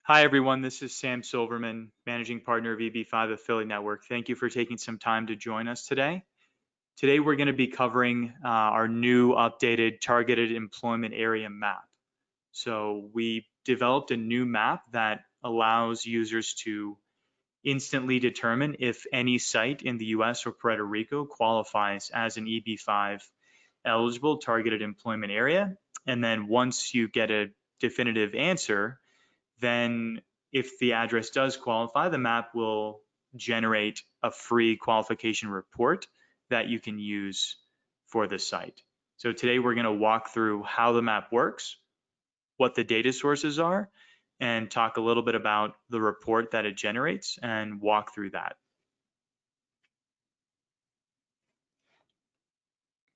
Hi, everyone. This is Sam Silverman, Managing Partner of EB5 Affiliate Network. Thank you for taking some time to join us today. Today, we're going to be covering our new updated targeted employment area map. So we developed a new map that allows users to instantly determine if any site in the US or Puerto Rico qualifies as an EB5 eligible targeted employment area. And then once you get a definitive answer, then if the address does qualify, the map will generate a free qualification report that you can use for the site. So today we're going to walk through how the map works, what the data sources are, and talk a little bit about the report that it generates and walk through that.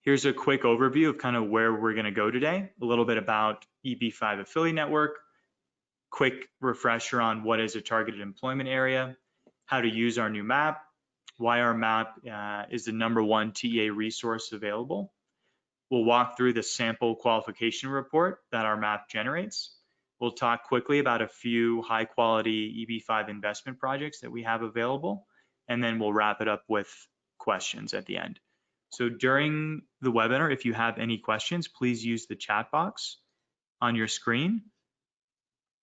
Here's a quick overview of kind of where we're going to go today, a little bit about EB5 Affiliate Network, quick refresher on what is a targeted employment area, how to use our new map, why our map is the #1 TEA resource available. We'll walk through the sample qualification report that our map generates. We'll talk quickly about a few high quality EB5 investment projects that we have available, and then we'll wrap it up with questions at the end. So during the webinar, if you have any questions, please use the chat box on your screen,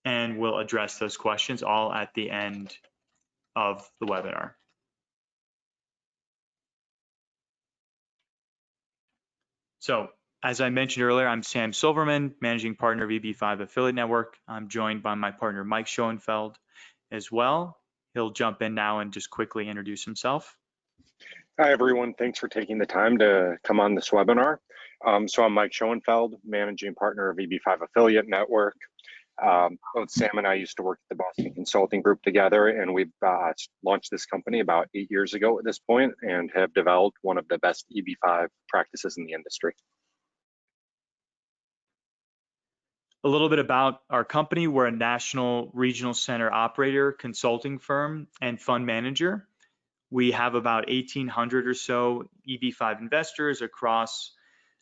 and we'll address those questions all at the end of the webinar. So as I mentioned earlier, I'm Sam Silverman, Managing Partner of EB5 Affiliate Network. I'm joined by my partner, Mike Schoenfeld, as well. He'll jump in now and just quickly introduce himself. Hi, everyone. Thanks for taking the time to come on this webinar. So I'm Mike Schoenfeld, Managing Partner of EB5 Affiliate Network. Both Sam and I used to work at the Boston Consulting Group together, and we've launched this company about 8 years ago at this point and have developed one of the best EB5 practices in the industry. A little bit about our company. We're a national regional center operator, consulting firm, and fund manager. We have about 1,800 or so EB5 investors across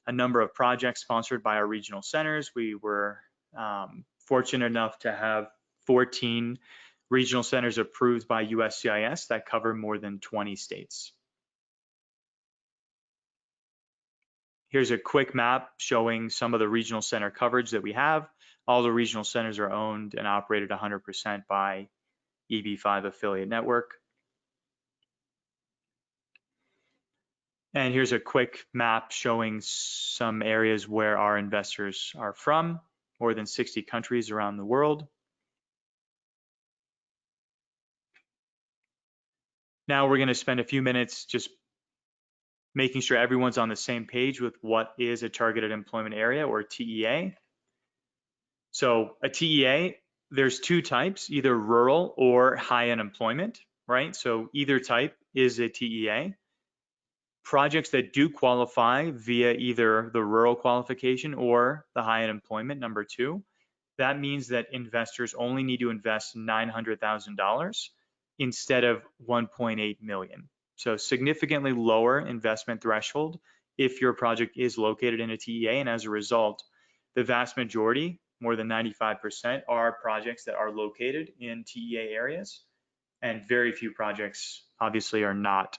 a number of projects sponsored by our regional centers. We were fortunate enough to have 14 regional centers approved by USCIS that cover more than 20 states. Here's a quick map showing some of the regional center coverage that we have. All the regional centers are owned and operated 100% by EB5 Affiliate Network. And here's a quick map showing some areas where our investors are from, more than 60 countries around the world. Now we're going to spend a few minutes just making sure everyone's on the same page with what is a targeted employment area, or TEA. So a TEA, there's two types, either rural or high unemployment, right? So either type is a TEA. Projects that do qualify via either the rural qualification or the high unemployment, #2, that means that investors only need to invest $900,000 instead of 1.8 million. So significantly lower investment threshold if your project is located in a TEA, and as a result, the vast majority, more than 95%, are projects that are located in TEA areas, and very few projects obviously are not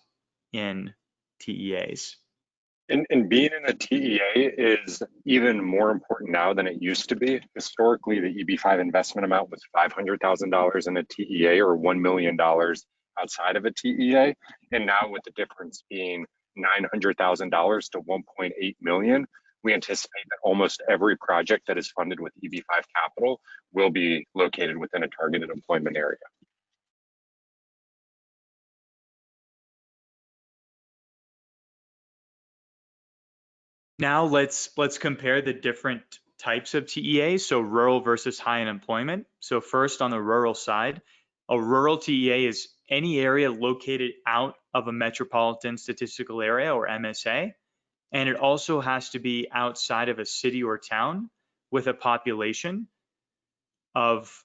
in TEAs. And being in a TEA is even more important now than it used to be. Historically, the EB5 investment amount was $500,000 in a TEA or $1 million outside of a TEA. And now with the difference being $900,000 to 1.8 million, we anticipate that almost every project that is funded with EB5 capital will be located within a targeted employment area. Now let's compare the different types of TEAs, so rural versus high unemployment. So first, on the rural side, a rural TEA is any area located out of a metropolitan statistical area, or MSA, and it also has to be outside of a city or town with a population of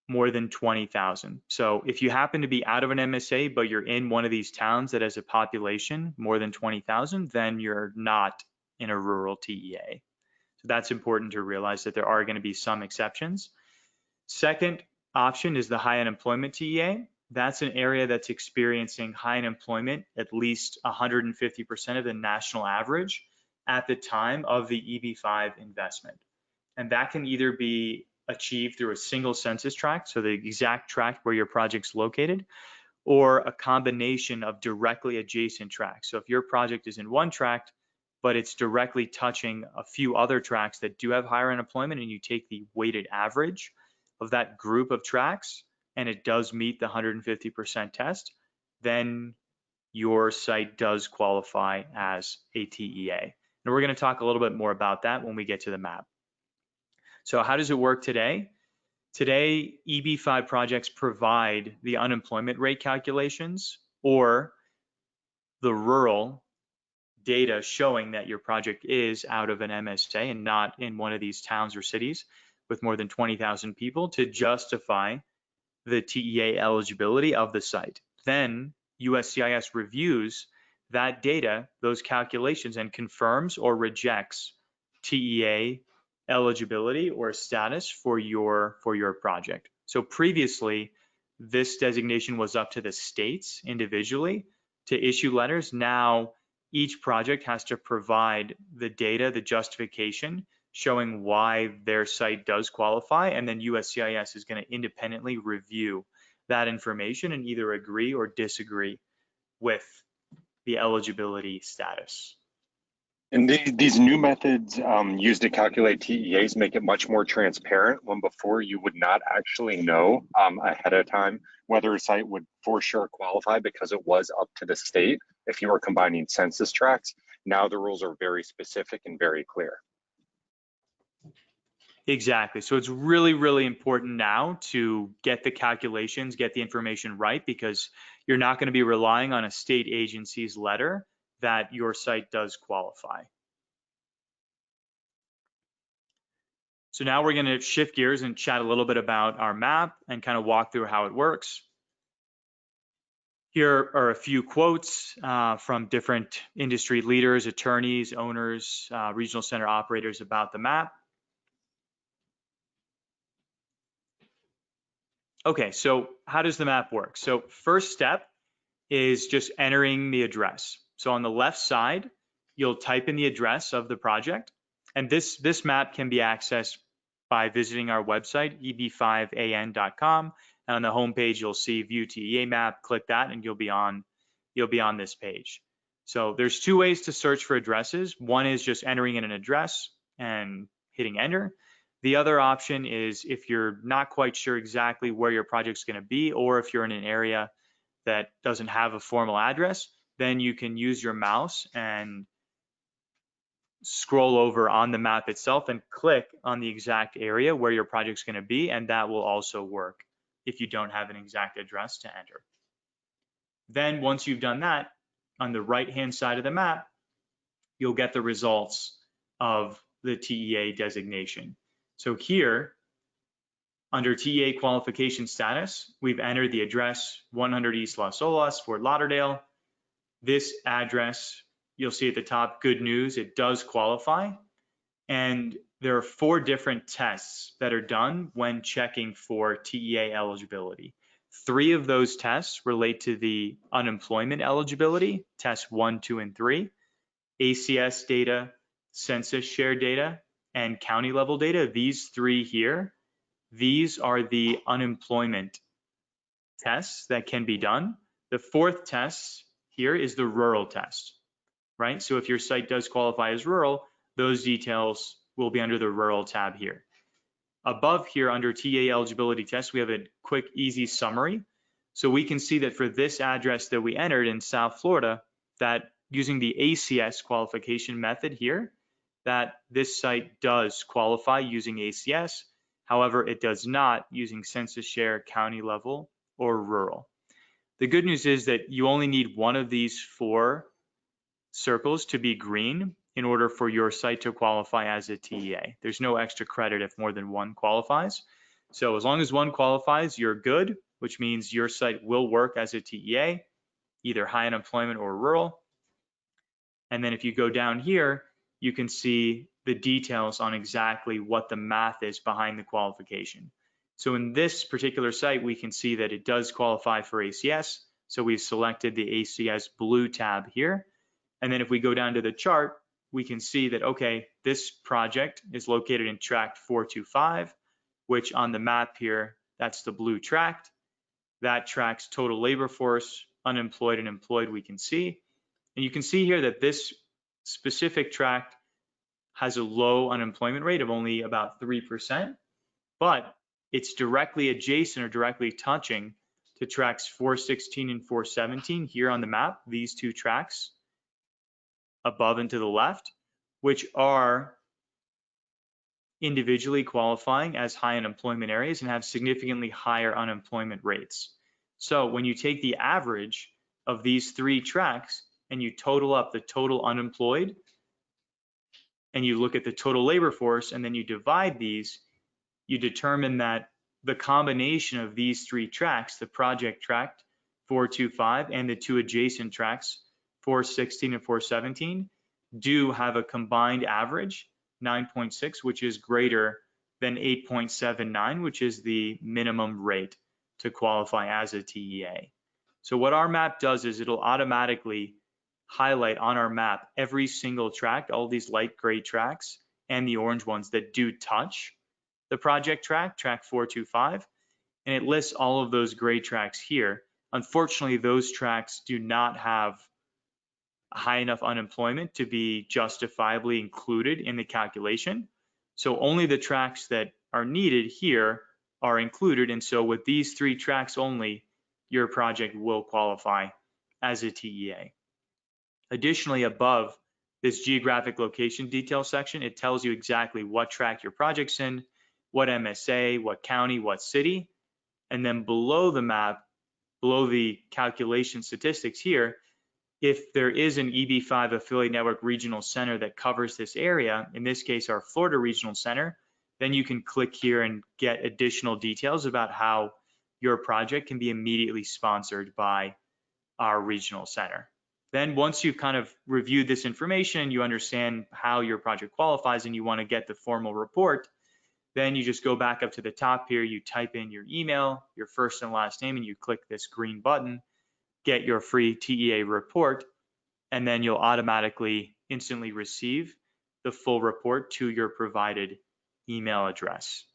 more than 20,000. So if you happen to be out of an MSA, but you're in one of these towns that has a population more than 20,000, then you're not in a rural TEA. So that's important to realize that there are going to be some exceptions. Second option is the high unemployment TEA. That's an area that's experiencing high unemployment, at least 150% of the national average at the time of the EB5 investment. And that can either be achieved through a single census tract, so the exact tract where your project's located, or a combination of directly adjacent tracts. So if your project is in one tract, but it's directly touching a few other tracts that do have higher unemployment, and you take the weighted average of that group of tracts, and it does meet the 150% test, then your site does qualify as a TEA. And we're going to talk a little bit more about that when we get to the map. So how does it work today? Today, EB5 projects provide the unemployment rate calculations or the rural data showing that your project is out of an MSA and not in one of these towns or cities with more than 20,000 people to justify the TEA eligibility of the site. Then USCIS reviews that data, those calculations, and confirms or rejects TEA eligibility or status for your project. So previously, this designation was up to the states individually to issue letters. Now, each project has to provide the data, the justification, showing why their site does qualify, and then USCIS is going to independently review that information and either agree or disagree with the eligibility status. And these new methods used to calculate TEAs make it much more transparent, when before you would not actually know ahead of time whether a site would for sure qualify because it was up to the state if you were combining census tracts. Now the rules are very specific and very clear. Exactly. So it's really, really important now to get the calculations, get the information right, because you're not going to be relying on a state agency's letter that your site does qualify. So now we're going to shift gears and chat a little bit about our map and kind of walk through how it works. Here are a few quotes from different industry leaders, attorneys, owners, regional center operators about the map. Okay, so how does the map work? So first step is just entering the address. So on the left side, you'll type in the address of the project. And this map can be accessed by visiting our website, EB5AN.com. And on the homepage, you'll see View TEA Map. Click that, and you'll be on this page. So there's two ways to search for addresses. One is just entering in an address and hitting enter. The other option is if you're not quite sure exactly where your project's going to be, or if you're in an area that doesn't have a formal address, then you can use your mouse and scroll over on the map itself and click on the exact area where your project's going to be, and that will also work if you don't have an exact address to enter. Then once you've done that, on the right-hand side of the map, you'll get the results of the TEA designation. So here, under TEA qualification status, we've entered the address 100 East Las Olas, Fort Lauderdale. This address, you'll see at the top, good news, it does qualify. And there are 4 different tests that are done when checking for TEA eligibility. 3 of those tests relate to the unemployment eligibility, tests 1, 2, and 3, ACS data, census share data, and county level data. These 3 here, these are the unemployment tests that can be done. The 4th test here is the rural test, right? So if your site does qualify as rural, those details will be under the rural tab here. Above here under TEA eligibility test, we have a quick, easy summary. So we can see that for this address that we entered in South Florida, that using the ACS qualification method here, that this site does qualify using ACS. However, it does not using census share, county level, or rural. The good news is that you only need one of these 4 circles to be green in order for your site to qualify as a TEA. There's no extra credit if more than one qualifies. So as long as one qualifies, you're good, which means your site will work as a TEA, either high unemployment or rural. And then if you go down here, you can see the details on exactly what the math is behind the qualification. So in this particular site, we can see that it does qualify for ACS. So we've selected the ACS blue tab here. And then if we go down to the chart, we can see that, okay, this project is located in tract 425, which on the map here, that's the blue tract. That tracks total labor force, unemployed and employed, we can see. And you can see here that this specific tract has a low unemployment rate of only about 3%, but it's directly adjacent or directly touching to tracts 416 and 417 here on the map, these two tracts above and to the left, which are individually qualifying as high unemployment areas and have significantly higher unemployment rates. So when you take the average of these three tracts and you total up the total unemployed and you look at the total labor force and then you divide these, you determine that the combination of these three tracts, the project tract 425 and the two adjacent tracts 416 and 417, do have a combined average 9.6, which is greater than 8.79, which is the minimum rate to qualify as a TEA. So what our map does is it'll automatically highlight on our map every single tract, all these light gray tracts and the orange ones that do touch the project tract 425, and it lists all of those gray tracts here. Unfortunately, those tracts do not have high enough unemployment to be justifiably included in the calculation. So only the tracts that are needed here are included. And so with these three tracts only, your project will qualify as a TEA. Additionally, above this geographic location detail section, it tells you exactly what tract your project's in, what MSA, what county, what city. And then below the map, below the calculation statistics here, if there is an EB5 affiliate network regional center that covers this area, in this case, our Florida regional center, then you can click here and get additional details about how your project can be immediately sponsored by our regional center. Then once you've kind of reviewed this information, you understand how your project qualifies and you want to get the formal report, then you just go back up to the top here, you type in your email, your first and last name, and you click this green button, get your free TEA report, and then you'll automatically instantly receive the full report to your provided email address.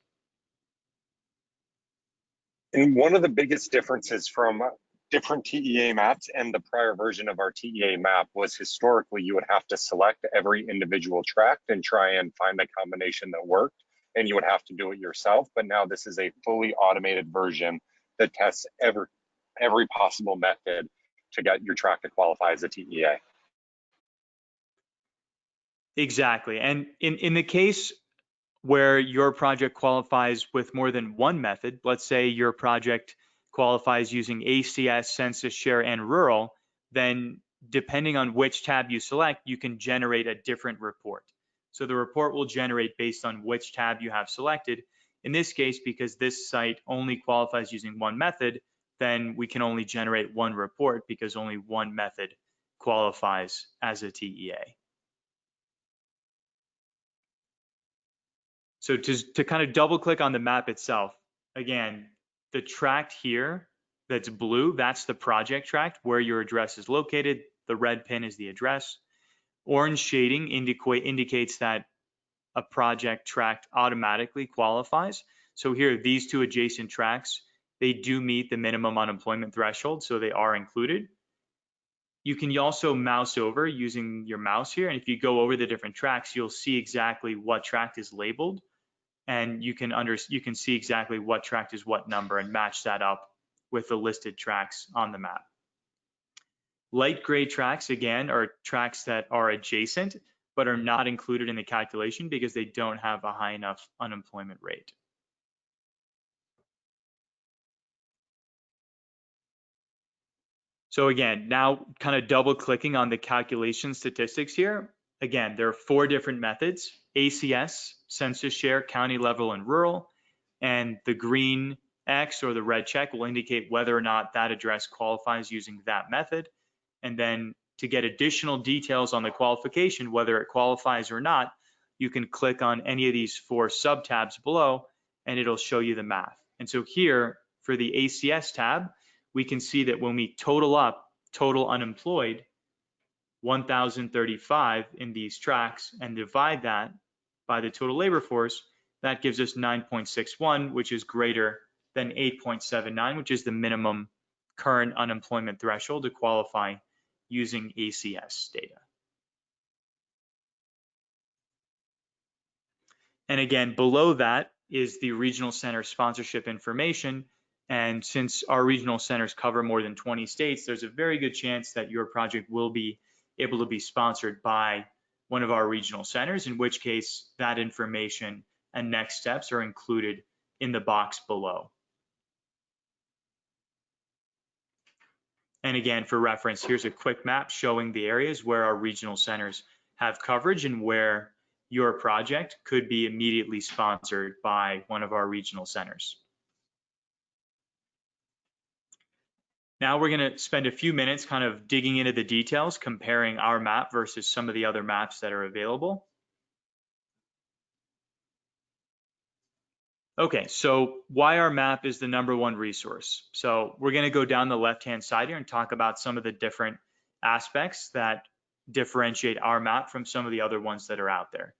And one of the biggest differences from different TEA maps and the prior version of our TEA map was historically you would have to select every individual tract and try and find the combination that worked, and you would have to do it yourself. But now this is a fully automated version that tests every possible method to get your tract to qualify as a TEA. Exactly. And in the case where your project qualifies with more than one method, let's say your project qualifies using ACS, Census, Share, and Rural, then depending on which tab you select, you can generate a different report. So the report will generate based on which tab you have selected. In this case, because this site only qualifies using one method, then we can only generate one report because only one method qualifies as a TEA. So to kind of double click on the map itself, again, the tract here that's blue, that's the project tract where your address is located. The red pin is the address. Orange shading indicates that a project tract automatically qualifies. So here, these two adjacent tracts, they do meet the minimum unemployment threshold, so they are included. You can also mouse over using your mouse here, and if you go over the different tracts, you'll see exactly what tract is labeled, and you can see exactly what tract is what number and match that up with the listed tracts on the map. Light gray tracts, again, are tracts that are adjacent but are not included in the calculation because they don't have a high enough unemployment rate. So again, now kind of double clicking on the calculation statistics here. Again, there are 4 different methods: ACS, Census Share, County Level, and Rural. And the green X or the red check will indicate whether or not that address qualifies using that method. And then to get additional details on the qualification, whether it qualifies or not, you can click on any of these 4 sub-tabs below and it'll show you the math. And so here for the ACS tab, we can see that when we total up total unemployed, 1,035 in these tracts, and divide that by the total labor force, that gives us 9.61, which is greater than 8.79, which is the minimum current unemployment threshold to qualify using ACS data. And again, below that is the regional center sponsorship information. And since our regional centers cover more than 20 states, there's a very good chance that your project will be able to be sponsored by one of our regional centers, in which case that information and next steps are included in the box below. And again, for reference, here's a quick map showing the areas where our regional centers have coverage and where your project could be immediately sponsored by one of our regional centers. Now we're going to spend a few minutes kind of digging into the details, comparing our map versus some of the other maps that are available. Okay, so why our map is the #1 resource. So we're going to go down the left-hand side here and talk about some of the different aspects that differentiate our map from some of the other ones that are out there.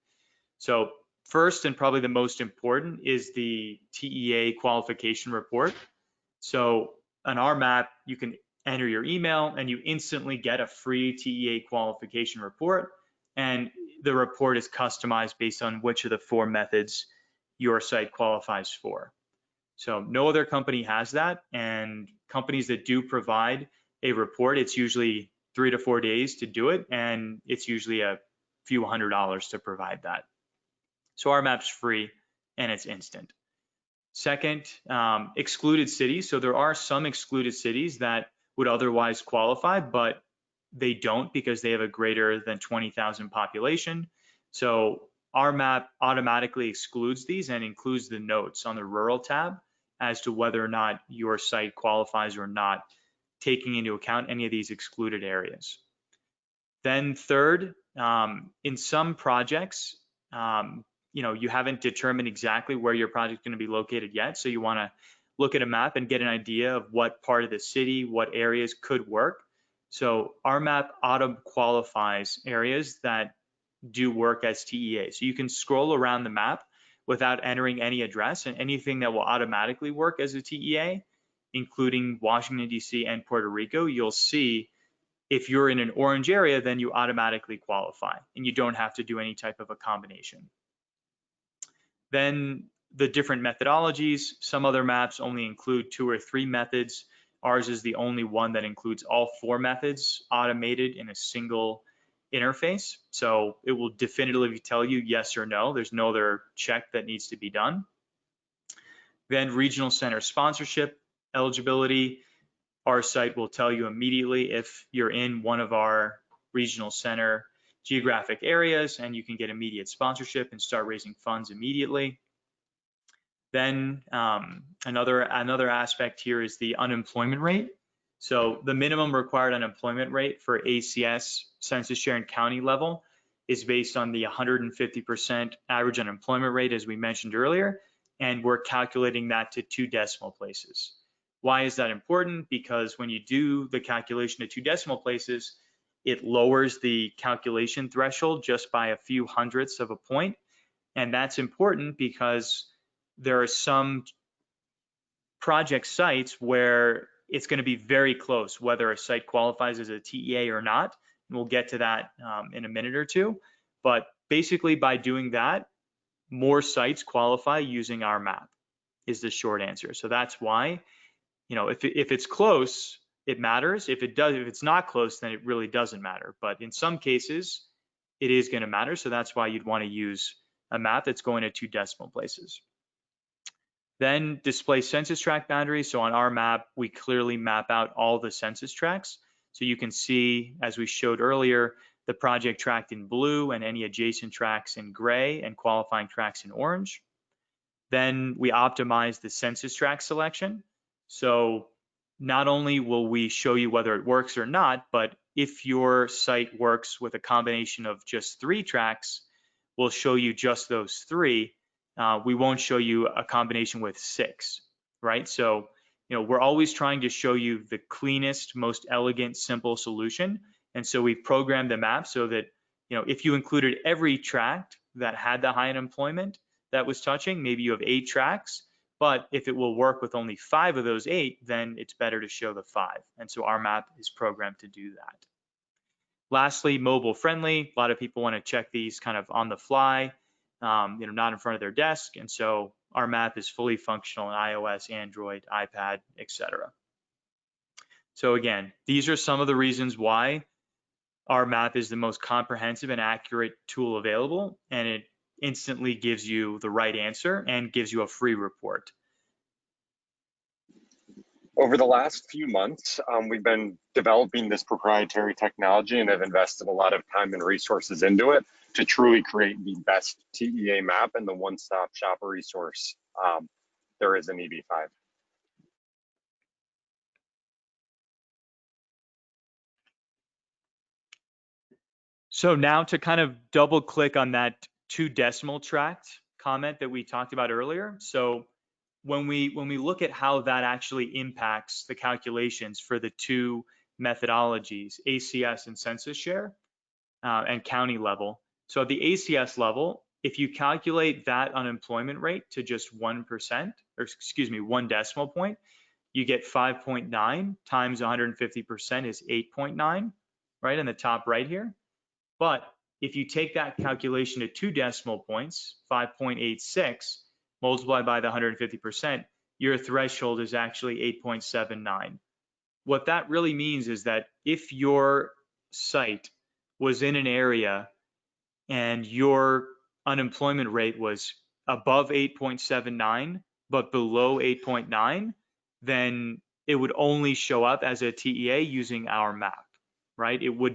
So first, and probably the most important, is the TEA qualification report. So on our map, you can enter your email and you instantly get a free TEA qualification report. And the report is customized based on which of the 4 methods your site qualifies for. So no other company has that. And companies that do provide a report, it's usually 3 to 4 days to do it. And it's usually a few $100s to provide that. So our map's free and it's instant. Second, excluded cities. So there are some excluded cities that would otherwise qualify, but they don't because they have a greater than 20,000 population. So our map automatically excludes these and includes the notes on the rural tab as to whether or not your site qualifies or not, taking into account any of these excluded areas. Then third, in some projects, you haven't determined exactly where your project is going to be located yet. So you want to look at a map and get an idea of what part of the city, what areas could work. So our map auto qualifies areas that do work as TEA. So you can scroll around the map without entering any address, and anything that will automatically work as a TEA, including Washington, DC and Puerto Rico, you'll see if you're in an orange area, then you automatically qualify and you don't have to do any type of a combination. Then the different methodologies, some other maps only include 2 or 3 methods. Ours is the only one that includes all 4 methods automated in a single interface. So it will definitively tell you yes or no. There's no other check that needs to be done. Then regional center sponsorship eligibility. Our site will tell you immediately if you're in one of our regional center geographic areas, and you can get immediate sponsorship and start raising funds immediately. Then another aspect here is the unemployment rate. So the minimum required unemployment rate for ACS census share and county level is based on the 150% average unemployment rate, as we mentioned earlier, and we're calculating that to 2 decimal places. Why is that important? Because when you do the calculation to 2 decimal places, it lowers the calculation threshold just by a few hundredths of a point. And that's important because there are some project sites where it's going to be very close whether a site qualifies as a TEA or not. And we'll get to that in a minute or two. But basically by doing that, more sites qualify using our map is the short answer. So that's why, if it's close, it matters. If it's not close, then it really doesn't matter. But in some cases, it is going to matter. So that's why you'd want to use a map that's going to 2 decimal places. Then display census tract boundaries. So on our map, we clearly map out all the census tracts. So you can see, as we showed earlier, the project tract in blue and any adjacent tracts in gray and qualifying tracts in orange. Then we optimize the census tract selection. So not only will we show you whether it works or not, but if your site works with a combination of just 3 tracts, we'll show you just those 3. We won't show you a combination with 6, right? So, we're always trying to show you the cleanest, most elegant, simple solution. And so we've programmed the map so that, if you included every tract that had the high unemployment that was touching, maybe you have 8 tracts, but if it will work with only 5 of those 8, then it's better to show the 5. And so our map is programmed to do that. Lastly, mobile friendly. A lot of people want to check these kind of on the fly, not in front of their desk. And so our map is fully functional in iOS, Android, iPad, etc. So again, these are some of the reasons why our map is the most comprehensive and accurate tool available, and it instantly gives you the right answer and gives you a free report. Over the last few months, we've been developing this proprietary technology and have invested a lot of time and resources into it to truly create the best TEA map and the one-stop shop resource there is in EB5. So now to kind of double click on that 2 decimal tract comment that we talked about earlier. So when we look at how that actually impacts the calculations for the 2 methodologies, ACS and census share and county level. So at the ACS level, if you calculate that unemployment rate to just 1%, or excuse me, 1 decimal point, you get 5.9 times 150% is 8.9, right in the top right here. But if you take that calculation to 2 decimal points, 5.86, multiplied by the 150%, your threshold is actually 8.79. What that really means is that if your site was in an area and your unemployment rate was above 8.79 but below 8.9, then it would only show up as a TEA using our map, right? You would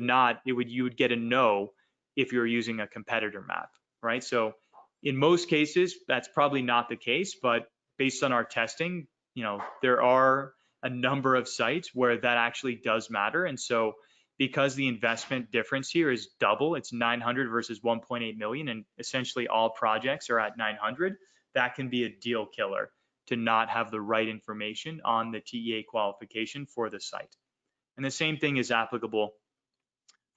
get a no if you're using a competitor map, right? So in most cases, that's probably not the case, but based on our testing, there are a number of sites where that actually does matter. And so because the investment difference here is double, it's 900 versus 1.8 million, and essentially all projects are at 900, that can be a deal killer to not have the right information on the TEA qualification for the site. And the same thing is applicable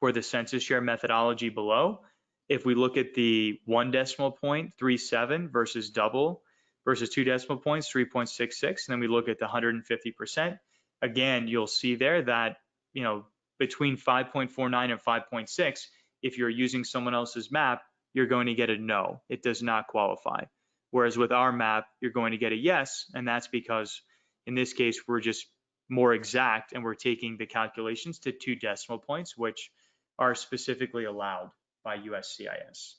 for the census share methodology below. If we look at the 1 decimal point, 3.7 versus double versus 2 decimal points, 3.66, and then we look at the 150%, again, you'll see there that, between 5.49 and 5.6, if you're using someone else's map, you're going to get a no. It does not qualify. Whereas with our map, you're going to get a yes, and that's because in this case, we're just more exact and we're taking the calculations to 2 decimal points, which are specifically allowed by USCIS.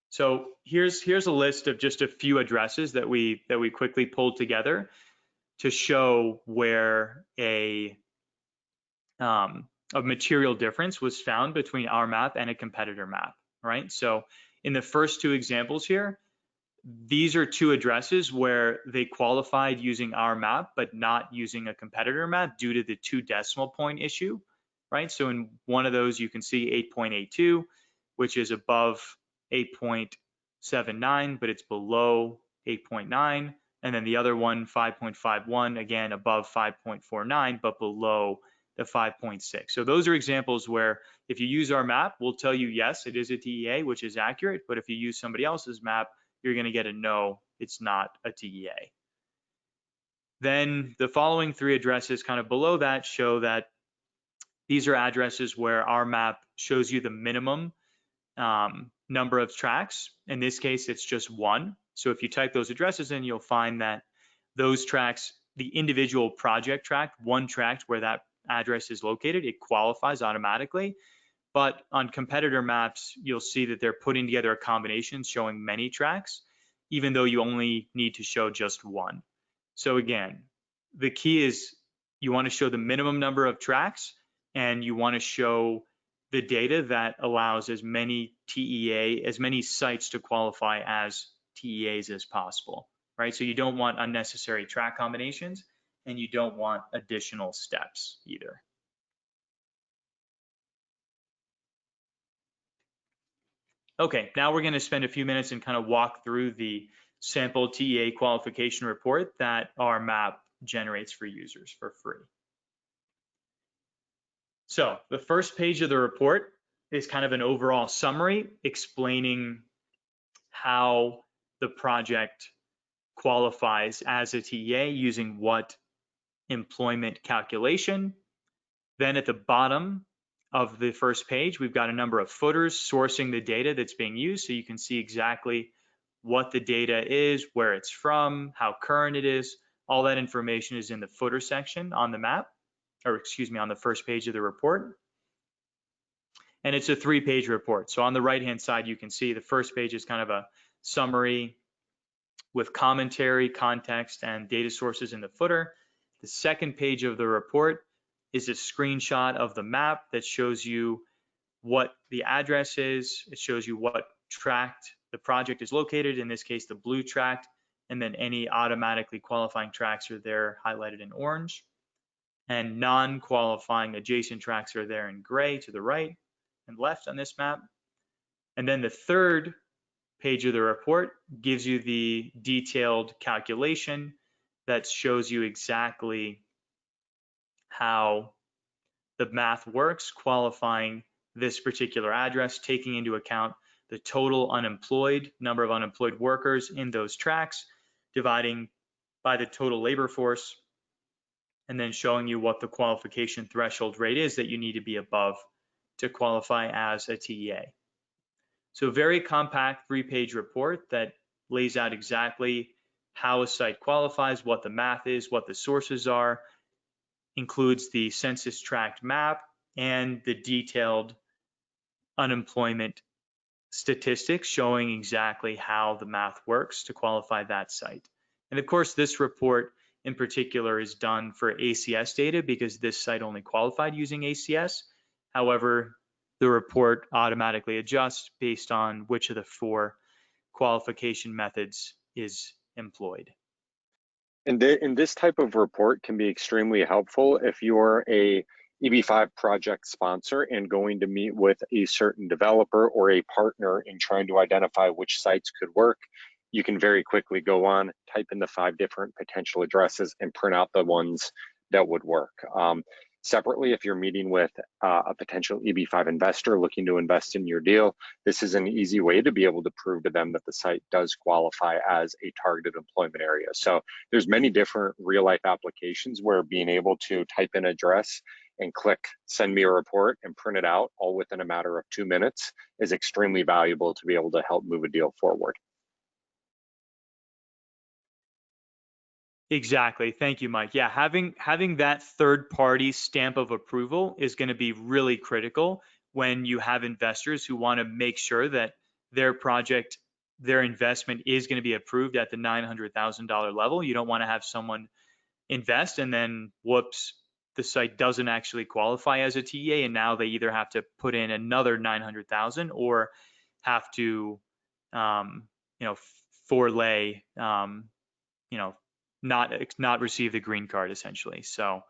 So here's a list of just a few addresses that we quickly pulled together to show where a material difference was found between our map and a competitor map, right? So in the first 2 examples here, these are 2 addresses where they qualified using our map, but not using a competitor map due to the 2 decimal point issue, right? So in one of those, you can see 8.82, which is above 8.79, but it's below 8.9. And then the other one, 5.51, again, above 5.49, but below the 5.6. So those are examples where if you use our map, we'll tell you, yes, it is a TEA, which is accurate. But if you use somebody else's map, you're going to get a no, it's not a TEA. Then the following 3 addresses kind of below that show that these are addresses where our map shows you the minimum number of tracts. In this case, it's just 1. So if you type those addresses in, you'll find that those tracts, the individual project tract, 1 tract where that address is located, it qualifies automatically. But on competitor maps, you'll see that they're putting together a combination showing many tracts, even though you only need to show just 1. So again, the key is you want to show the minimum number of tracts, and you want to show the data that allows as many sites to qualify as TEAs as possible, right? So you don't want unnecessary track combinations, and you don't want additional steps either. Okay, now we're going to spend a few minutes and kind of walk through the sample TEA qualification report that our map generates for users for free. So the first page of the report is kind of an overall summary explaining how the project qualifies as a TEA using what employment calculation. Then at the bottom of the first page, we've got a number of footers sourcing the data that's being used, so you can see exactly what the data is, where it's from, how current it is. All that information is in the footer section on the map, or excuse me, on the first page of the report. And it's a 3-page report. So on the right-hand side, you can see the first page is kind of a summary with commentary, context, and data sources in the footer. The second page of the report is a screenshot of the map that shows you what the address is. It shows you what tract the project is located, in this case, the blue tract, and then any automatically qualifying tracts are there highlighted in orange. And non-qualifying adjacent tracts are there in gray to the right and left on this map. And then the third page of the report gives you the detailed calculation that shows you exactly how the math works, qualifying this particular address, taking into account the total unemployed, number of unemployed workers in those tracts, dividing by the total labor force, and then showing you what the qualification threshold rate is that you need to be above to qualify as a TEA. So very compact 3-page report that lays out exactly how a site qualifies, what the math is, what the sources are, includes the census tract map and the detailed unemployment statistics showing exactly how the math works to qualify that site. And of course, this report in particular is done for ACS data because this site only qualified using ACS. However, the report automatically adjusts based on which of the 4 qualification methods is employed. And this type of report can be extremely helpful if you're a EB5 project sponsor and going to meet with a certain developer or a partner in trying to identify which sites could work. You can very quickly go on, type in the 5 different potential addresses and print out the ones that would work. Separately, if you're meeting with a potential EB5 investor looking to invest in your deal, this is an easy way to be able to prove to them that the site does qualify as a targeted employment area. So there's many different real-life applications where being able to type in address and click send me a report and print it out all within a matter of 2 minutes is extremely valuable to be able to help move a deal forward. Exactly. Thank you, Mike. Yeah, having that third-party stamp of approval is going to be really critical when you have investors who want to make sure that their project, their investment is going to be approved at the $900,000 level. You don't want to have someone invest and then, whoops, the site doesn't actually qualify as a TEA, and now they either have to put in another 900,000 or have to, forelay, not receive the green card essentially. So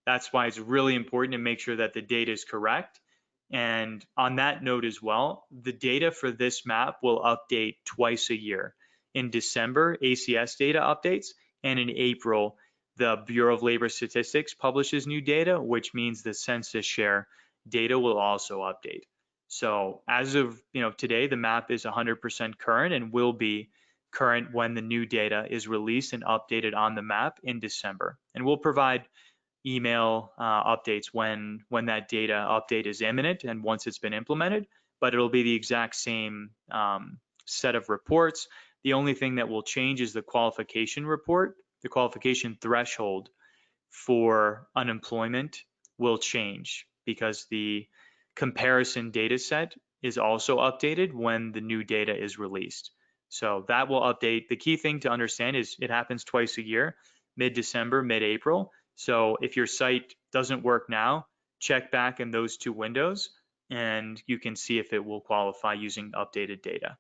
that's why it's really important to make sure that the data is correct. And on that note as well, the data for this map will update twice a year. In December, ACS data updates, and in April, the Bureau of Labor Statistics publishes new data, which means the census share data will also update. So as of today, the map is 100% current and will be current when the new data is released and updated on the map in December. And we'll provide email updates when that data update is imminent and once it's been implemented, but it'll be the exact same set of reports. The only thing that will change is the qualification report. The qualification threshold for unemployment will change because the comparison data set is also updated when the new data is released. So that will update. The key thing to understand is it happens twice a year, mid-December, mid-April. So if your site doesn't work now, check back in those 2 windows and you can see if it will qualify using updated data.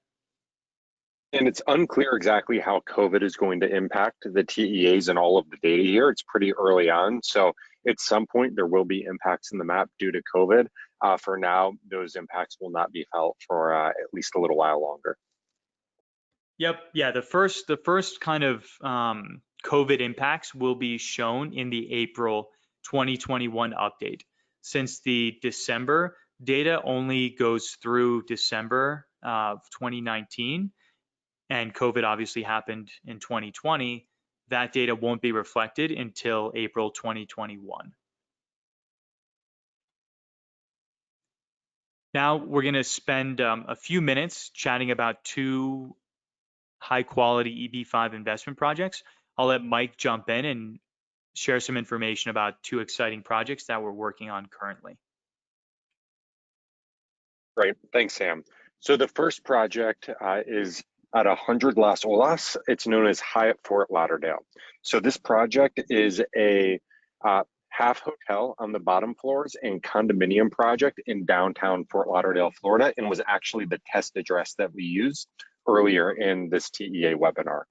And it's unclear exactly how COVID is going to impact the TEAs and all of the data here. It's pretty early on. So at some point, there will be impacts in the map due to COVID. For now, those impacts will not be felt for at least a little while longer. Yep. Yeah. The first kind of COVID impacts will be shown in the April 2021 update. Since the December data only goes through December of 2019, and COVID obviously happened in 2020, that data won't be reflected until April 2021. Now we're going to spend a few minutes chatting about two high quality EB5 investment projects. I'll let Mike jump in and share some information about two exciting projects that we're working on currently. Great, thanks, Sam. So the first project is at 100 Las Olas. It's known as Hyatt Fort Lauderdale. So this project is a half hotel on the bottom floors and condominium project in downtown Fort Lauderdale, Florida, and was actually the test address that we used earlier in this TEA webinar.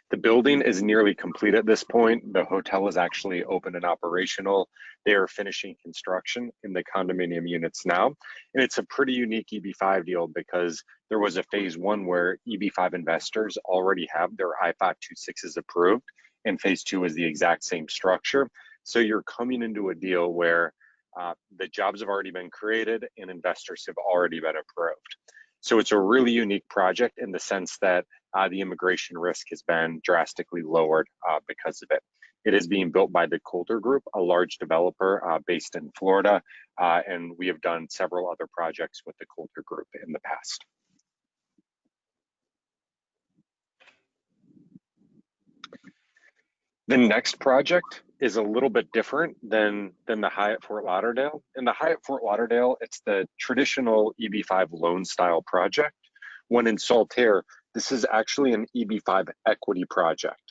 The building is nearly complete at this point. The hotel is actually open and operational. They are finishing construction in the condominium units now. And it's a pretty unique EB5 deal because there was a phase one where EB5 investors already have their I-526s approved, and phase two is the exact same structure. So you're coming into a deal where the jobs have already been created and investors have already been approved. So it's a really unique project in the sense that the immigration risk has been drastically lowered because of it. It is being built by the Coulter Group, a large developer based in Florida, and we have done several other projects with the Coulter Group in the past. The next project is a little bit different than the Hyatt Fort Lauderdale. In the Hyatt Fort Lauderdale, it's the traditional EB5 loan style project. When in Saltaire, this is actually an EB5 equity project.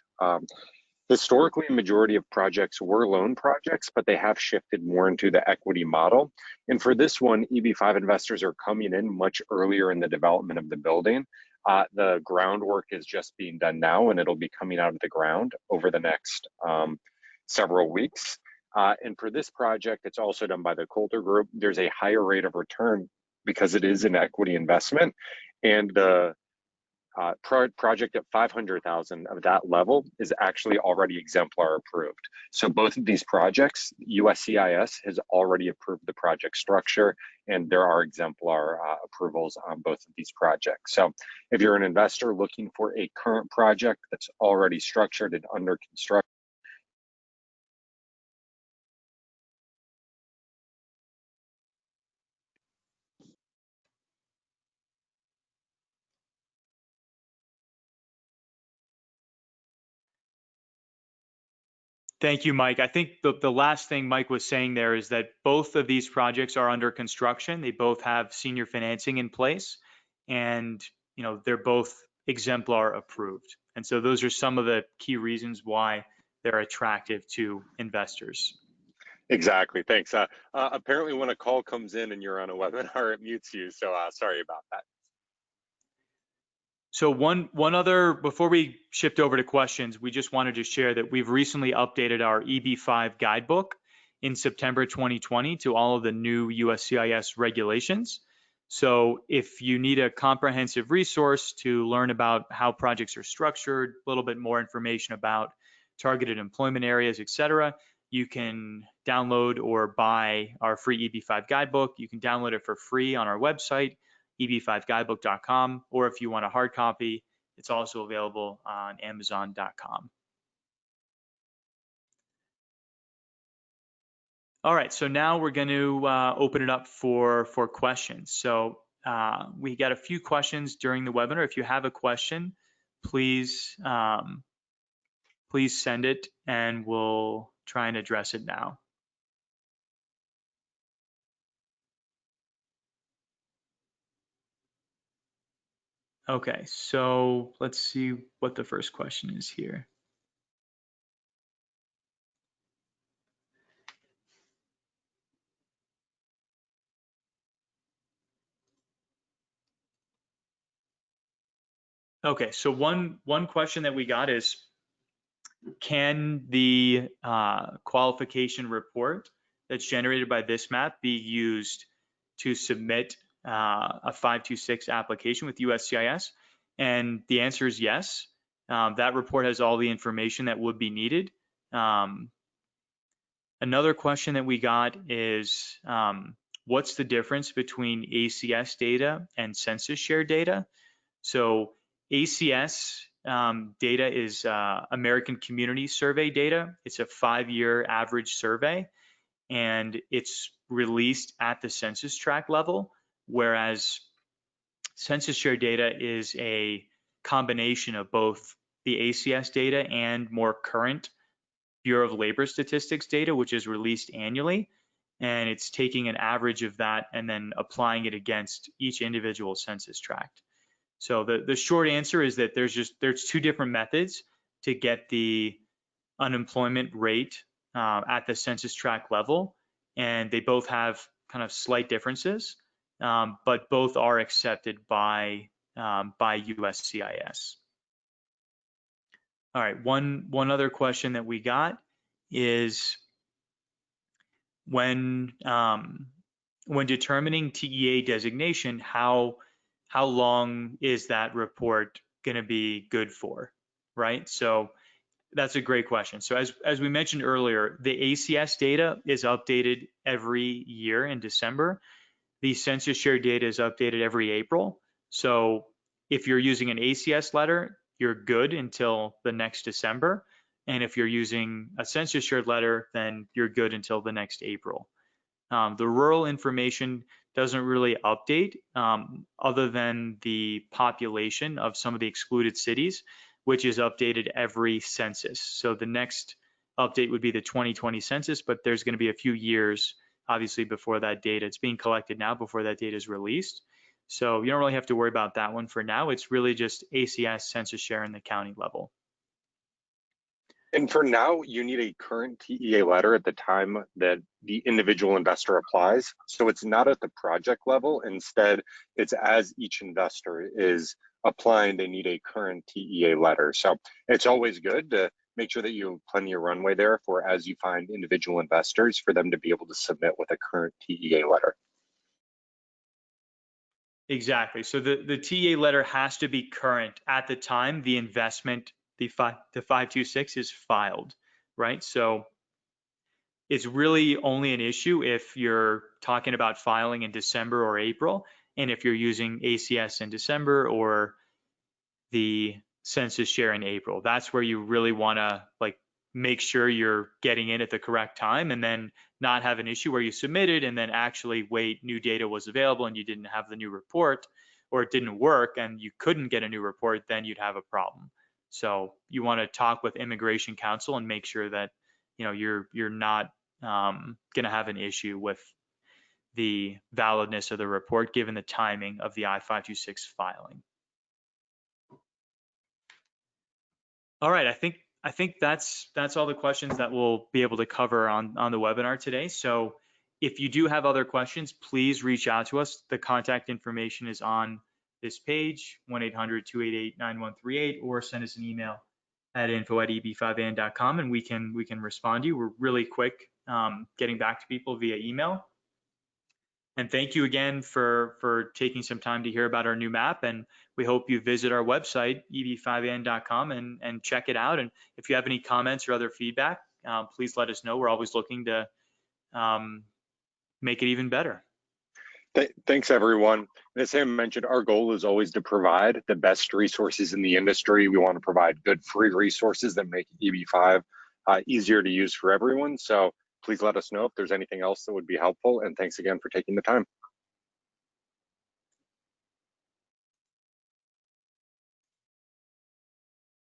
Historically, a majority of projects were loan projects, but they have shifted more into the equity model. And for this one, EB5 investors are coming in much earlier in the development of the building. The groundwork is just being done now, and it'll be coming out of the ground over the next several weeks. And for this project, it's also done by the Coulter Group. There's a higher rate of return because it is an equity investment, and the project at 500,000 of that level is actually already exemplar approved. So both of these projects, USCIS has already approved the project structure, and there are exemplar approvals on both of these projects. So if you're an investor looking for a current project that's already structured and under construction, Thank you, Mike. I think the last thing Mike was saying there is that both of these projects are under construction. They both have senior financing in place, and they're both exemplar approved. And so those are some of the key reasons why they're attractive to investors. Exactly. Thanks. Apparently, when a call comes in and you're on a webinar, it mutes you. So sorry about that. So one other, before we shift over to questions, we just wanted to share that we've recently updated our EB5 guidebook in September 2020 to all of the new USCIS regulations. So if you need a comprehensive resource to learn about how projects are structured, a little bit more information about targeted employment areas, et cetera, you can download or buy our free EB5 guidebook. You can download it for free on our website, EB5guidebook.com, or if you want a hard copy, it's also available on Amazon.com. All right, so now we're going to open it up for questions. So we got a few questions during the webinar. If you have a question, please send it, and we'll try and address it now. Okay, so let's see what the first question is here. Okay, so one question that we got is, can the qualification report that's generated by this map be used to submit a 526 application with USCIS? And the answer is yes. That report has all the information that would be needed. Another question that we got is, what's the difference between ACS data and census share data? So ACS data is American Community Survey data. It's a 5-year average survey, and it's released at the census tract level, whereas census share data is a combination of both the ACS data and more current Bureau of Labor Statistics data, which is released annually. And it's taking an average of that and then applying it against each individual census tract. So the short answer is that there's two different methods to get the unemployment rate at the census tract level, and they both have kind of slight differences, but both are accepted by USCIS. All right, one other question that we got is, when determining TEA designation, how long is that report going to be good for, right? So that's a great question. So as we mentioned earlier, the ACS data is updated every year in December. The census share data is updated every April. So if you're using an ACS letter, you're good until the next December. And if you're using a census shared letter, then you're good until the next April. The rural information doesn't really update other than the population of some of the excluded cities, which is updated every census. So the next update would be the 2020 census, but there's going to be a few years, obviously, before that data. It's being collected now before that data is released. So you don't really have to worry about that one for now. It's really just ACS census share in the county level. And for now, you need a current TEA letter at the time that the individual investor applies. So it's not at the project level. Instead, it's as each investor is applying, they need a current TEA letter. So it's always good to make sure that you have plenty of runway there for as you find individual investors for them to be able to submit with a current TEA letter. Exactly. So the TEA letter has to be current at the time the investment, the 526 is filed, right? So it's really only an issue if you're talking about filing in December or April, and if you're using ACS in December or the census share in April. That's where you really want to make sure you're getting in at the correct time, and then not have an issue where you submitted and then actually wait, new data was available and you didn't have the new report, or it didn't work and you couldn't get a new report, then you'd have a problem. So you want to talk with immigration counsel and make sure that you're not going to have an issue with the validness of the report given the timing of the I-526 filing. All right, I think that's all the questions that we'll be able to cover on the webinar today. So if you do have other questions, please reach out to us. The contact information is on this page, 1-800-288-9138, or send us an email at info@eb5an.com, and we can respond to you. We're really quick getting back to people via email. And thank you again for taking some time to hear about our new map. And we hope you visit our website, eb5an.com, and check it out. And if you have any comments or other feedback, please let us know. We're always looking to make it even better. Thanks, everyone. As Sam mentioned, our goal is always to provide the best resources in the industry. We want to provide good free resources that make EB5 easier to use for everyone. So please let us know if there's anything else that would be helpful. And thanks again for taking the time.